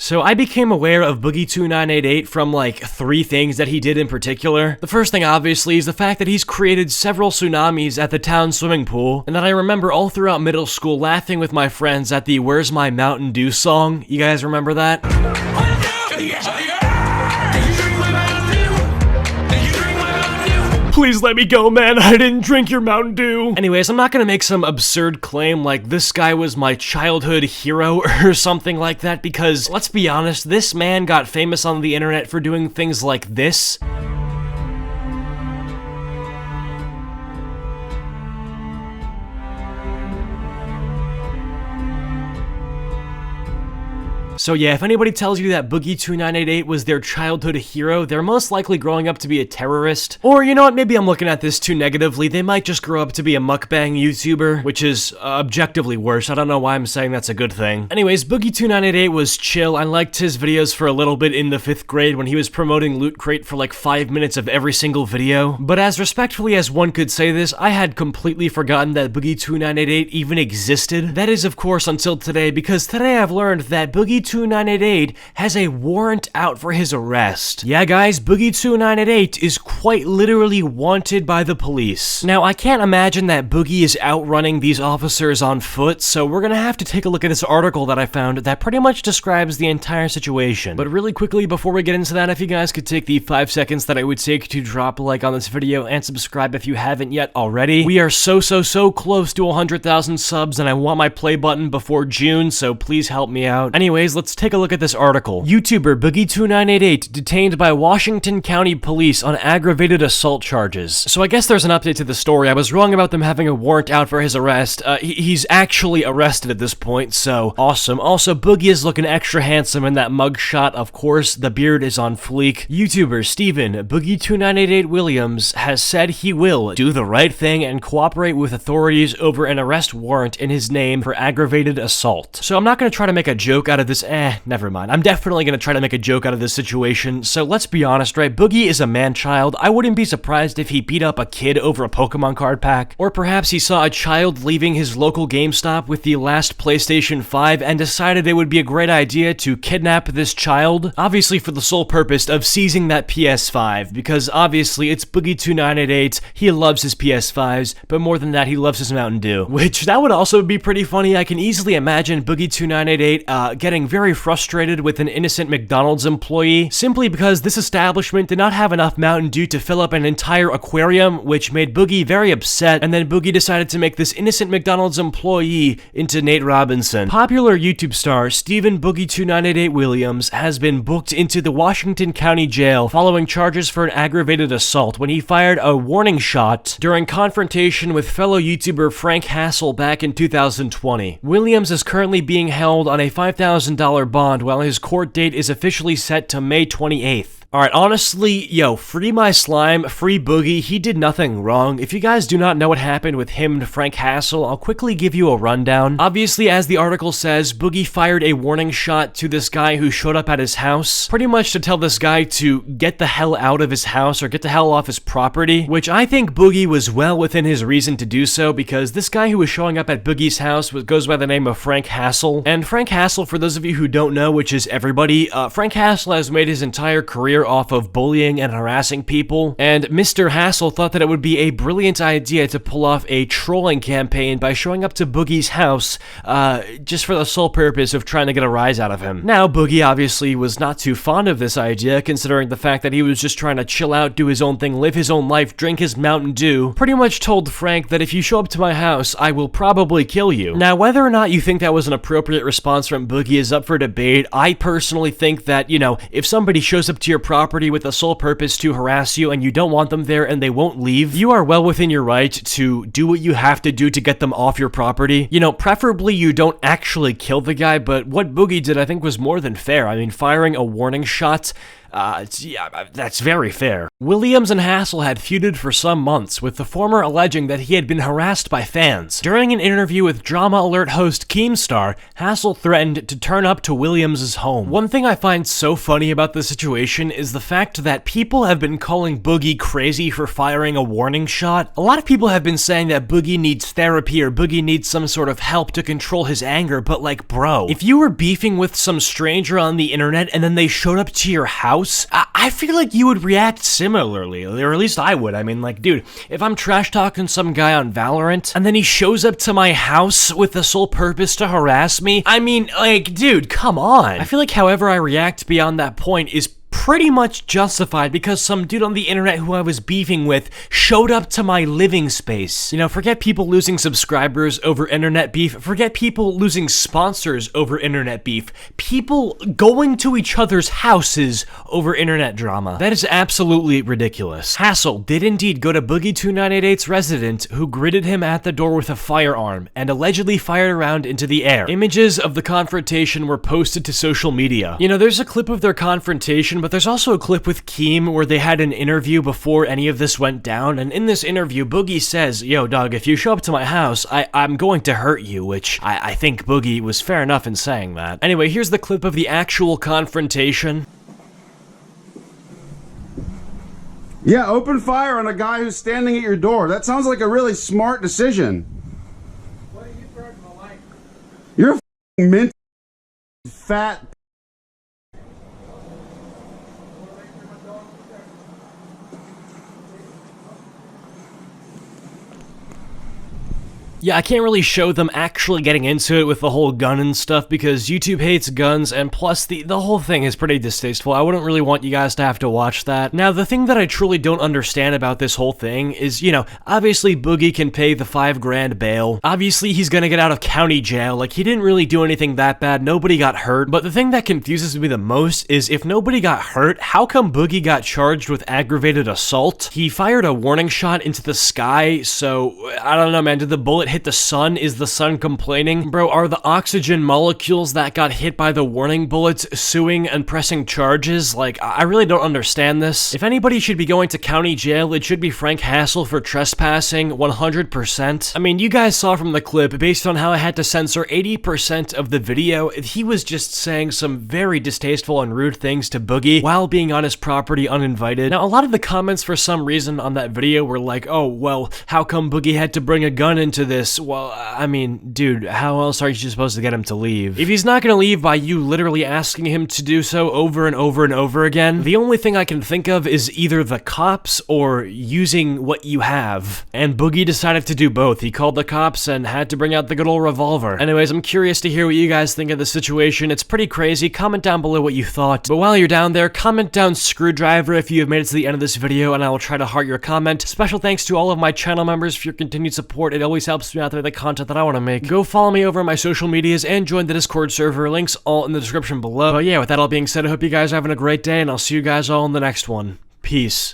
So I became aware of Boogie2988 from like 3 things that he did in particular. The first thing obviously is the fact that he's created several tsunamis at the town swimming pool, and that I remember all throughout middle school laughing with my friends at the "Where's My Mountain Dew" song. You guys remember that? Please let me go, man. I didn't drink your Mountain Dew. Anyways, I'm not gonna make some absurd claim like this guy was my childhood hero or something like that, because let's be honest, this man got famous on the internet for doing things like this. So yeah, if anybody tells you that Boogie2988 was their childhood hero, they're most likely growing up to be a terrorist. Or, you know what, maybe I'm looking at this too negatively. They might just grow up to be a mukbang YouTuber, which is objectively worse. I don't know why I'm saying that's a good thing. Anyways, Boogie2988 was chill. I liked his videos for a little bit in the 5th grade when he was promoting Loot Crate for like 5 minutes of every single video. But as respectfully as one could say this, I had completely forgotten that Boogie2988 even existed. That is, of course, until today, because today I've learned that Boogie2988 has a warrant out for his arrest. Yeah, guys, Boogie2988 is quite literally wanted by the police. Now, I can't imagine that Boogie is outrunning these officers on foot, so we're gonna have to take a look at this article that I found that pretty much describes the entire situation. But really quickly, before we get into that, if you guys could take the 5 seconds that it would take to drop a like on this video and subscribe if you haven't yet already. We are so close to 100,000 subs, and I want my play button before June, so please help me out. Anyways, let's take a look at this article. YouTuber Boogie2988 detained by Washington County Police on aggravated assault charges. So I guess there's an update to the story. I was wrong about them having a warrant out for his arrest. He's actually arrested at this point, so awesome. Also, Boogie is looking extra handsome in that mugshot. Of course, the beard is on fleek. YouTuber Steven Boogie2988 Williams has said he will do the right thing and cooperate with authorities over an arrest warrant in his name for aggravated assault. So I'm not going to try to make a joke out of this. Never mind. I'm definitely gonna try to make a joke out of this situation. So let's be honest, right? Boogie is a man-child. I wouldn't be surprised if he beat up a kid over a Pokemon card pack. Or perhaps he saw a child leaving his local GameStop with the last PlayStation 5 and decided it would be a great idea to kidnap this child. Obviously for the sole purpose of seizing that PS5, because obviously it's Boogie2988. He loves his PS5s, but more than that, he loves his Mountain Dew. Which, that would also be pretty funny. I can easily imagine Boogie2988 getting very frustrated with an innocent McDonald's employee simply because this establishment did not have enough Mountain Dew to fill up an entire aquarium, which made Boogie very upset, and then Boogie decided to make this innocent McDonald's employee into Nate Robinson. Popular YouTube star Steven Boogie2988 Williams has been booked into the Washington County Jail following charges for an aggravated assault when he fired a warning shot during confrontation with fellow YouTuber Frank Hassel back in 2020. Williams is currently being held on a $5,000 bond while his court date is officially set to May 28th. Alright, honestly, yo, free my slime, free Boogie, he did nothing wrong. If you guys do not know what happened with him and Frank Hassel, I'll quickly give you a rundown. Obviously, as the article says, Boogie fired a warning shot to this guy who showed up at his house, pretty much to tell this guy to get the hell out of his house or get the hell off his property, which I think Boogie was well within his reason to do so, because this guy who was showing up at Boogie's house goes by the name of Frank Hassel. And Frank Hassel, for those of you who don't know, which is everybody, Frank Hassel has made his entire career off of bullying and harassing people, and Mr. Hassel thought that it would be a brilliant idea to pull off a trolling campaign by showing up to Boogie's house, just for the sole purpose of trying to get a rise out of him. Now, Boogie obviously was not too fond of this idea, considering the fact that he was just trying to chill out, do his own thing, live his own life, drink his Mountain Dew. Pretty much told Frank that if you show up to my house, I will probably kill you. Now, whether or not you think that was an appropriate response from Boogie is up for debate. I personally think that, you know, if somebody shows up to your property with the sole purpose to harass you and you don't want them there and they won't leave, you are well within your right to do what you have to do to get them off your property. You know, preferably you don't actually kill the guy, but what Boogie did I think was more than fair. I mean, firing a warning shot, Yeah, that's very fair. Williams and Hassel had feuded for some months, with the former alleging that he had been harassed by fans. During an interview with Drama Alert host Keemstar, Hassel threatened to turn up to Williams' home. One thing I find so funny about the situation is the fact that people have been calling Boogie crazy for firing a warning shot. A lot of people have been saying that Boogie needs therapy or Boogie needs some sort of help to control his anger, but like, bro, if you were beefing with some stranger on the internet and then they showed up to your house, I feel like you would react similarly, or at least I would. I mean, like, dude, if I'm trash talking some guy on Valorant and then he shows up to my house with the sole purpose to harass me, I mean, like, dude, come on. I feel like however I react beyond that point is pretty much justified because some dude on the internet who I was beefing with showed up to my living space. You know, forget people losing subscribers over internet beef, forget people losing sponsors over internet beef, people going to each other's houses over internet drama. That is absolutely ridiculous. Hassel did indeed go to Boogie2988's resident, who greeted him at the door with a firearm and allegedly fired a round into the air. Images of the confrontation were posted to social media. You know, there's a clip of their confrontation, but there's also a clip with Keem where they had an interview before any of this went down, and in this interview, Boogie says, yo, dog, if you show up to my house, I'm going to hurt you, which I think Boogie was fair enough in saying that. Anyway, here's the clip of the actual confrontation. Yeah, open fire on a guy who's standing at your door. That sounds like a really smart decision. What are you threatening my life? You're a f***ing mint fat. Yeah, I can't really show them actually getting into it with the whole gun and stuff because YouTube hates guns, and plus the whole thing is pretty distasteful. I wouldn't really want you guys to have to watch that. Now, the thing that I truly don't understand about this whole thing is, you know, obviously Boogie can pay the $5 grand bail. Obviously, he's gonna get out of county jail. Like, he didn't really do anything that bad. Nobody got hurt. But the thing that confuses me the most is if nobody got hurt, how come Boogie got charged with aggravated assault? He fired a warning shot into the sky, so I don't know, man. Did the bullet hit the sun? Is the sun complaining? Bro, are the oxygen molecules that got hit by the warning bullets suing and pressing charges? Like, I really don't understand this. If anybody should be going to county jail, it should be Frank Hassel for trespassing, 100%. I mean, you guys saw from the clip, based on how I had to censor 80% of the video, he was just saying some very distasteful and rude things to Boogie while being on his property uninvited. Now, a lot of the comments for some reason on that video were like, oh, well, how come Boogie had to bring a gun into this? Well, I mean, dude, how else are you supposed to get him to leave? If he's not gonna leave by you literally asking him to do so over and over and over again, the only thing I can think of is either the cops or using what you have. And Boogie decided to do both. He called the cops and had to bring out the good old revolver. Anyways, I'm curious to hear what you guys think of the situation. It's pretty crazy. Comment down below what you thought. But while you're down there, comment down screwdriver if you have made it to the end of this video, and I will try to heart your comment. Special thanks to all of my channel members for your continued support. It always helps me out there with the content that I want to make. Go follow me over on my social medias and join the Discord server. Links all in the description below. But yeah, with that all being said, I hope you guys are having a great day, and I'll see you guys all in the next one. Peace.